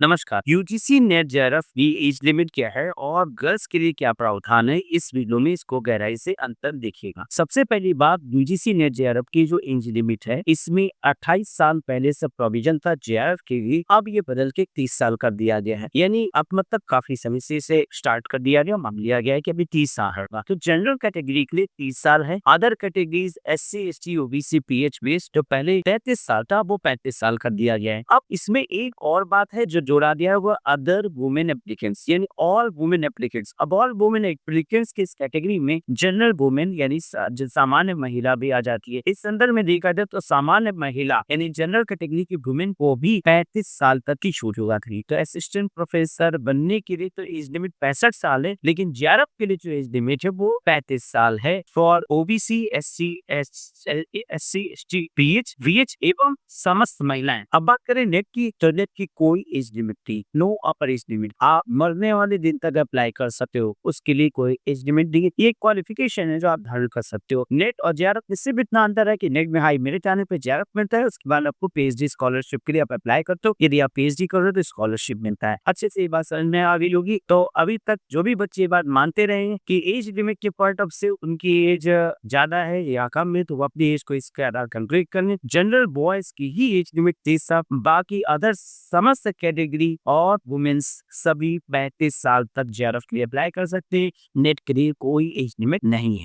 नमस्कार। UGC net JRF की age limit क्या है और गर्ल्स के लिए क्या प्रावधान है, इस वीडियो में इसको गहराई से अंतर देखिएगा। सबसे पहली बात, यूजीसी नेट जेआरएफ की जो एज लिमिट है, इसमें 28 साल पहले से प्रोविजन था जेआरएफ के लिए, अब ये बदल के 30 साल कर दिया गया है। यानी अब मतलब काफी समय से इसे स्टार्ट कर दिया गया, मान लिया गया है कि अभी 30 साल होगा। तो जनरल कैटेगरी के लिए 30 साल है। Other categories SC, ST, OBC, PHB जो पहले 33 साल था, वो 35 साल कर दिया गया है। अब इसमें एक और बात है जो जोड़ा दिया है, वो अदर वुमेन एप्लीकेंट्स यानी ऑल वुमेन एप्लीकेंट्स। अब ऑल वुमेन एप्लीकेंट्स की इस कैटेगरी में जनरल वुमेन यानी जो सामान्य महिला भी आ जाती है। इस संदर्भ में देखा जाए तो सामान्य महिला यानी जनरल कैटेगरी की वुमेन को भी 35 साल तक की छूट होगा थी। तो असिस्टेंट प्रोफेसर बनने के लिए तो एज लिमिट 65 साल है, लेकिन जेआरएफ के लिए जो एज लिमिट है वो 35 साल है for OBC, SC, SC, ST, pH, VH एवं समस्त महिलाएं। अब बात करें नेट की, तो नेट की कोई एज लिमिट थी, नो अपर एज लिमिट। आप मरने वाले दिन तक अप्लाई कर सकते हो, उसके लिए कोई एज लिमिट नहीं है। ये क्वालिफिकेशन है जो आप धारण कर सकते हो। नेट और जेआरएफ में सिर्फ इतना अंतर है कि नेट में हाई मेरिट आने पे जेआरएफ मिलता है, उसके बाद आपको पीएचडी स्कॉलरशिप के लिए आप अप्लाई करते हो। यदि आप पीएचडी कर रहे हो तो स्कॉलरशिप मिलता है। अच्छे से ये बात समझ में आ गई होगी। तो अभी तक जो भी बच्चे ये बात मानते रहे हैं कि एज लिमिट के पॉइंट ऑफ से उनकी एज ज्यादा है या कम है, तो वो अपनी एज को इसके आधार कैलकुलेट करने। जनरल बॉयज की ही एज लिमिट 30 साल, बाकी अदर समस्त कैटेगरी और वुमेन्स सभी 35 साल तक जेआरएफ के लिए अप्लाई कर सकते हैं। नेट के लिए कोई एज लिमिट नहीं है।